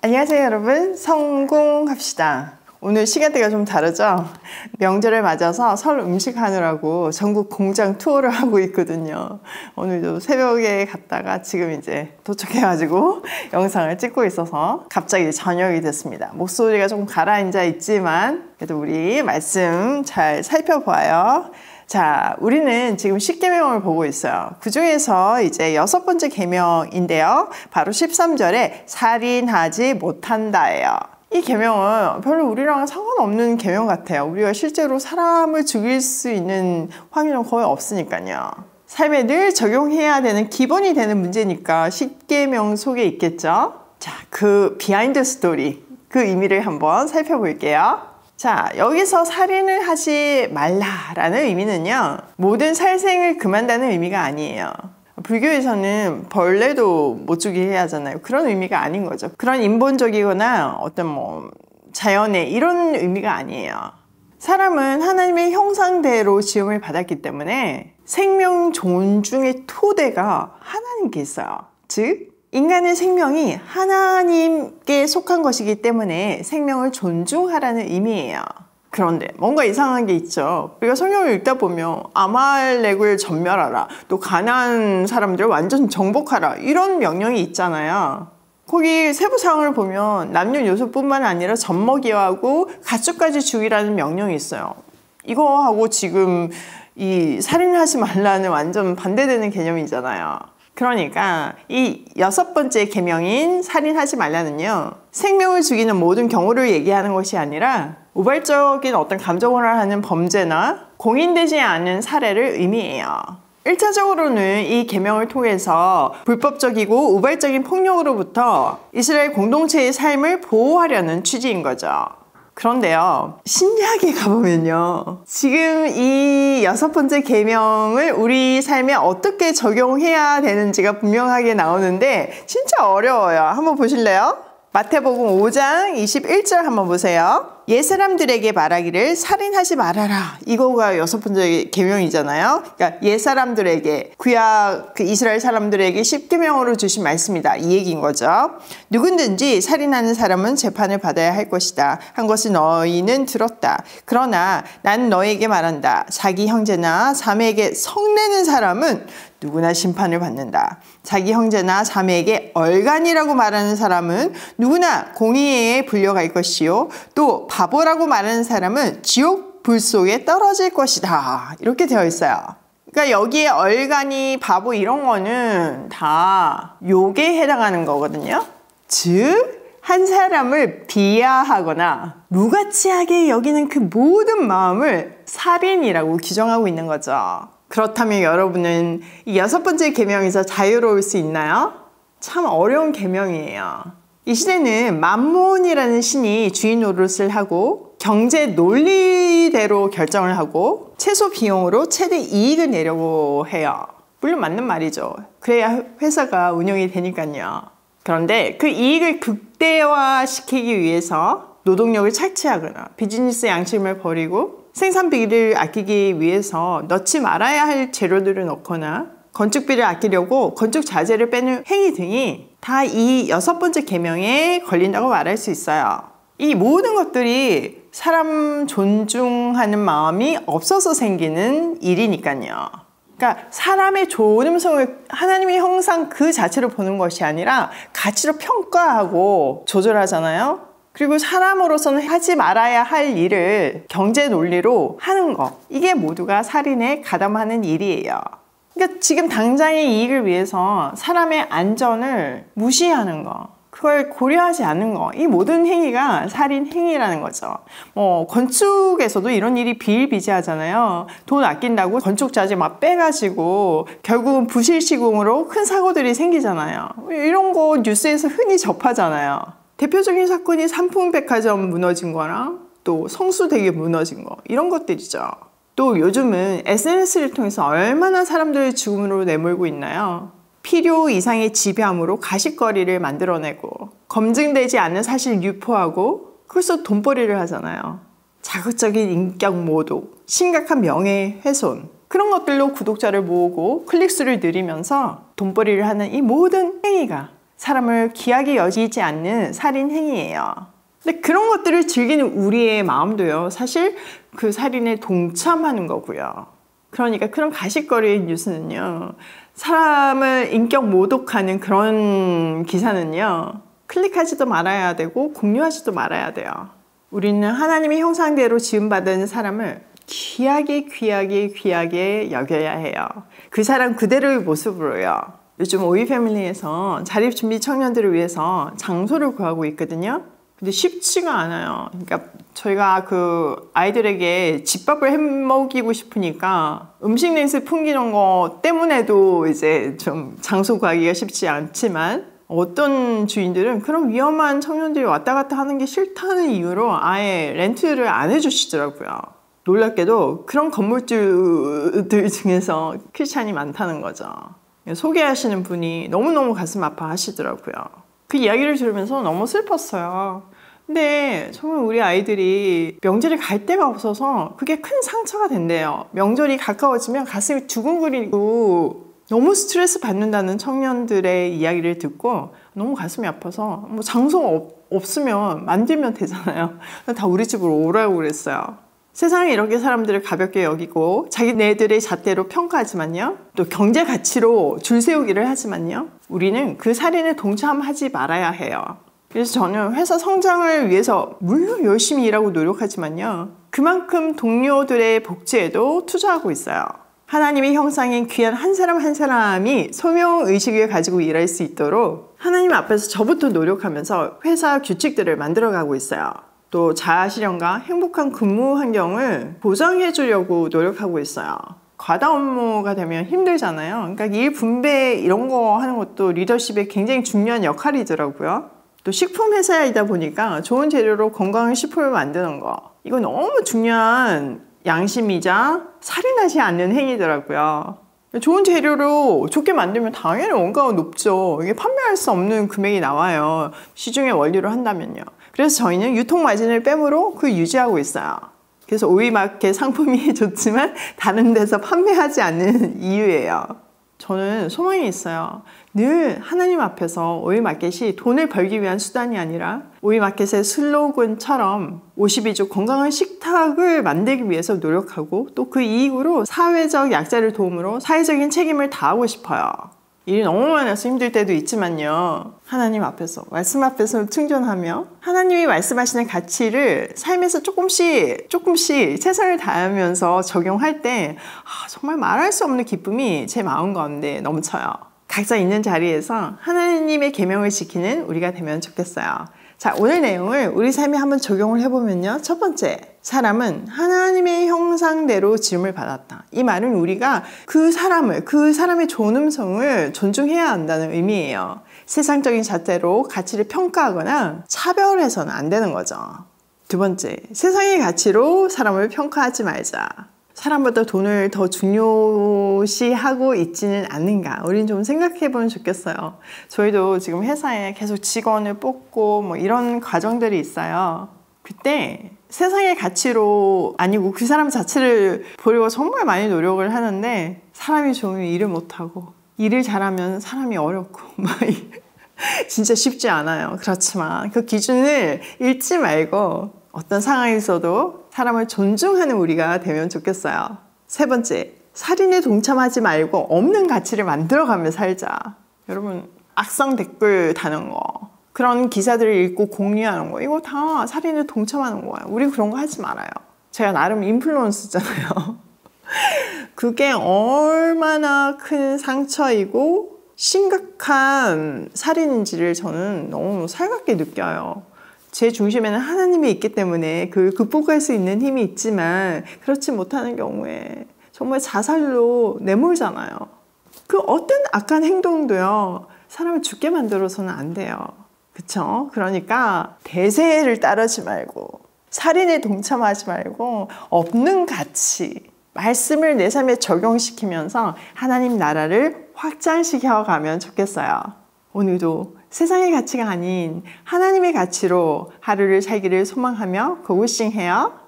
안녕하세요 여러분, 성공합시다. 오늘 시간대가 좀 다르죠? 명절을 맞아서 설 음식 하느라고 전국 공장 투어를 하고 있거든요. 오늘도 새벽에 갔다가 지금 이제 도착해가지고 영상을 찍고 있어서 갑자기 저녁이 됐습니다. 목소리가 조금 가라앉아 있지만 그래도 우리 말씀 잘 살펴봐요. 자, 우리는 지금 10계명을 보고 있어요. 그 중에서 이제 6번째 계명인데요. 바로 13절에 살인하지 못한다예요. 이 계명은 별로 우리랑 상관없는 계명 같아요. 우리가 실제로 사람을 죽일 수 있는 확률은 거의 없으니까요. 삶에 늘 적용해야 되는 기본이 되는 문제니까 10계명 속에 있겠죠. 자, 그 비하인드 스토리, 그 의미를 한번 살펴볼게요. 자, 여기서 살인을 하지 말라라는 의미는요, 모든 살생을 금한다는 의미가 아니에요. 불교에서는 벌레도 못 죽이게 해야 하잖아요. 그런 의미가 아닌 거죠. 그런 인본적이거나 어떤 자연의 이런 의미가 아니에요. 사람은 하나님의 형상대로 지음을 받았기 때문에 생명 존중의 토대가 하나님께 있어요. 즉 인간의 생명이 하나님께 속한 것이기 때문에 생명을 존중하라는 의미예요. 그런데 뭔가 이상한 게 있죠. 우리가 성경을 읽다 보면 아말렉을 전멸하라, 또 가나안 사람들을 완전 정복하라, 이런 명령이 있잖아요. 거기 세부사항을 보면 남녀노소뿐만 아니라 젖먹이하고 가축까지 죽이라는 명령이 있어요. 이거하고 지금 이 살인하지 말라는 완전 반대되는 개념이잖아요. 그러니까 이 6번째 계명인 살인하지 말라는요, 생명을 죽이는 모든 경우를 얘기하는 것이 아니라 우발적인 어떤 감정을 하는 범죄나 공인되지 않은 살해를 의미해요. 1차적으로는 이 계명을 통해서 불법적이고 우발적인 폭력으로부터 이스라엘 공동체의 삶을 보호하려는 취지인 거죠. 그런데요, 신약에 가보면요, 지금 이 6번째 계명을 우리 삶에 어떻게 적용해야 되는지가 분명하게 나오는데 진짜 어려워요. 한번 보실래요? 마태복음 5장 21절 한번 보세요. 옛사람들에게 말하기를 살인하지 말아라. 이거가 6번째 계명이잖아요. 그러니까 옛사람들에게, 구약 이스라엘 사람들에게 10계명으로 주신 말씀이다, 이 얘기인 거죠. 누구든지 살인하는 사람은 재판을 받아야 할 것이다 한 것을 너희는 들었다. 그러나 난 너에게 말한다. 자기 형제나 자매에게 성내는 사람은 누구나 심판을 받는다. 자기 형제나 자매에게 얼간이라고 말하는 사람은 누구나 공의회에 불려갈 것이요, 또 바보라고 말하는 사람은 지옥 불 속에 떨어질 것이다. 이렇게 되어 있어요. 그러니까 여기에 얼간이, 바보 이런 거는 다 욕에 해당하는 거거든요. 즉 한 사람을 비하하거나 무가치하게 여기는 그 모든 마음을 살인이라고 규정하고 있는 거죠. 그렇다면 여러분은 이 6번째 계명에서 자유로울 수 있나요? 참 어려운 계명이에요. 이 시대는 맘몬이라는 신이 주인 노릇을 하고 경제 논리대로 결정을 하고 최소 비용으로 최대 이익을 내려고 해요. 물론 맞는 말이죠. 그래야 회사가 운영이 되니까요. 그런데 그 이익을 극대화시키기 위해서 노동력을 착취하거나 비즈니스 양심을 버리고 생산비를 아끼기 위해서 넣지 말아야 할 재료들을 넣거나 건축비를 아끼려고 건축 자재를 빼는 행위 등이 다 이 6번째 계명에 걸린다고 말할 수 있어요. 이 모든 것들이 사람 존중하는 마음이 없어서 생기는 일이니까요. 그러니까 사람의 좋은 음성을 하나님의 형상 그 자체로 보는 것이 아니라 가치로 평가하고 조절하잖아요. 그리고 사람으로서는 하지 말아야 할 일을 경제 논리로 하는 것, 이게 모두가 살인에 가담하는 일이에요. 그러니까 지금 당장의 이익을 위해서 사람의 안전을 무시하는 거, 그걸 고려하지 않는 거, 이 모든 행위가 살인 행위라는 거죠. 건축에서도 이런 일이 비일비재하잖아요. 돈 아낀다고 건축 자재 막 빼가지고 결국은 부실 시공으로 큰 사고들이 생기잖아요. 이런 거 뉴스에서 흔히 접하잖아요. 대표적인 사건이 삼풍백화점 무너진 거랑 또 성수대교 무너진 거, 이런 것들이죠. 또 요즘은 SNS를 통해서 얼마나 사람들을 죽음으로 내몰고 있나요? 필요 이상의 지배함으로 가십거리를 만들어내고 검증되지 않는 사실 유포하고 그래서 돈벌이를 하잖아요. 자극적인 인격 모독, 심각한 명예훼손, 그런 것들로 구독자를 모으고 클릭수를 늘리면서 돈벌이를 하는 이 모든 행위가 사람을 귀하게 여기지 않는 살인 행위예요. 근데 그런 것들을 즐기는 우리의 마음도요, 사실 그 살인에 동참하는 거고요. 그러니까 그런 가십거리의 뉴스는요, 사람을 인격 모독하는 그런 기사는요, 클릭하지도 말아야 되고 공유하지도 말아야 돼요. 우리는 하나님의 형상대로 지음받은 사람을 귀하게 여겨야 해요. 그 사람 그대로의 모습으로요. 요즘 오이 패밀리에서 자립준비 청년들을 위해서 장소를 구하고 있거든요. 근데 쉽지가 않아요. 그러니까 저희가 그 아이들에게 집밥을 해 먹이고 싶으니까 음식 냄새 풍기는 거 때문에도 이제 좀 장소 구하기가 쉽지 않지만, 어떤 주인들은 그런 위험한 청년들이 왔다 갔다 하는 게 싫다는 이유로 아예 렌트를 안 해주시더라고요. 놀랍게도 그런 건물주들 중에서 크리스찬이 많다는 거죠. 소개하시는 분이 너무너무 가슴 아파하시더라고요. 그 이야기를 들으면서 너무 슬펐어요. 근데 정말 우리 아이들이 명절에 갈 데가 없어서 그게 큰 상처가 된대요. 명절이 가까워지면 가슴이 두근거리고 너무 스트레스 받는다는 청년들의 이야기를 듣고 너무 가슴이 아파서, 뭐 장소가 없으면 만들면 되잖아요. 다 우리 집으로 오라고 그랬어요. 세상에 이렇게 사람들을 가볍게 여기고 자기네들의 잣대로 평가하지만요, 또 경제 가치로 줄 세우기를 하지만요, 우리는 그 살인에 동참하지 말아야 해요. 그래서 저는 회사 성장을 위해서 물론 열심히 일하고 노력하지만요, 그만큼 동료들의 복지에도 투자하고 있어요. 하나님의 형상인 귀한 한 사람 한 사람이 소명의식을 가지고 일할 수 있도록 하나님 앞에서 저부터 노력하면서 회사 규칙들을 만들어가고 있어요. 또 자아실현과 행복한 근무 환경을 보장해 주려고 노력하고 있어요. 과다 업무가 되면 힘들잖아요. 그러니까 일 분배 이런 거 하는 것도 리더십에 굉장히 중요한 역할이더라고요. 또 식품 회사이다 보니까 좋은 재료로 건강한 식품을 만드는 거, 이거 너무 중요한 양심이자 살인하지 않는 행위더라고요. 좋은 재료로 좋게 만들면 당연히 원가가 높죠. 이게 판매할 수 없는 금액이 나와요. 시중의 원리로 한다면요. 그래서 저희는 유통 마진을 빼므로 그걸 유지하고 있어요. 그래서 오이마켓 상품이 좋지만 다른 데서 판매하지 않는 이유예요. 저는 소망이 있어요. 늘 하나님 앞에서 오이마켓이 돈을 벌기 위한 수단이 아니라 오이마켓의 슬로건처럼 52주 건강한 식탁을 만들기 위해서 노력하고, 또 그 이익으로 사회적 약자를 도움으로 사회적인 책임을 다하고 싶어요. 일이 너무 많아서 힘들 때도 있지만요, 하나님 앞에서, 말씀 앞에서 충전하며 하나님이 말씀하시는 가치를 삶에서 조금씩 최선을 다하면서 적용할 때 정말 말할 수 없는 기쁨이 제 마음 가운데 넘쳐요. 각자 있는 자리에서 하나님의 계명을 지키는 우리가 되면 좋겠어요. 자, 오늘 내용을 우리 삶에 한번 적용을 해보면요, 첫 번째, 사람은 하나님의 형상대로 지음을 받았다. 이 말은 우리가 그 사람의 좋은 음성을 존중해야 한다는 의미예요. 세상적인 잣대로 가치를 평가하거나 차별해서는 안 되는 거죠. 두 번째, 세상의 가치로 사람을 평가하지 말자. 사람보다 돈을 더 중요시하고 있지는 않는가, 우린 좀 생각해 보면 좋겠어요. 저희도 지금 회사에 계속 직원을 뽑고 뭐 이런 과정들이 있어요. 그때 세상의 가치로 아니고 그 사람 자체를 보려고 정말 많이 노력을 하는데, 사람이 좋으면 일을 못하고, 일을 잘하면 사람이 어렵고 막 진짜 쉽지 않아요. 그렇지만 그 기준을 잃지 말고 어떤 상황에서도 사람을 존중하는 우리가 되면 좋겠어요. 세 번째, 살인에 동참하지 말고 없는 가치를 만들어가며 살자. 여러분, 악성 댓글 다는 거, 그런 기사들을 읽고 공유하는 거, 이거 다 살인에 동참하는 거예요. 우리 그런 거 하지 말아요. 제가 나름 인플루언서잖아요. 그게 얼마나 큰 상처이고 심각한 살인인지를 저는 너무 살갑게 느껴요. 제 중심에는 하나님이 있기 때문에 그걸 극복할 수 있는 힘이 있지만, 그렇지 못하는 경우에 정말 자살로 내몰잖아요. 그 어떤 악한 행동도요, 사람을 죽게 만들어서는 안 돼요. 그쵸? 그러니까 대세를 따르지 말고, 살인에 동참하지 말고, 없는 가치, 말씀을 내 삶에 적용시키면서 하나님 나라를 확장시켜 가면 좋겠어요. 오늘도 세상의 가치가 아닌 하나님의 가치로 하루를 살기를 소망하며 고고싱해요.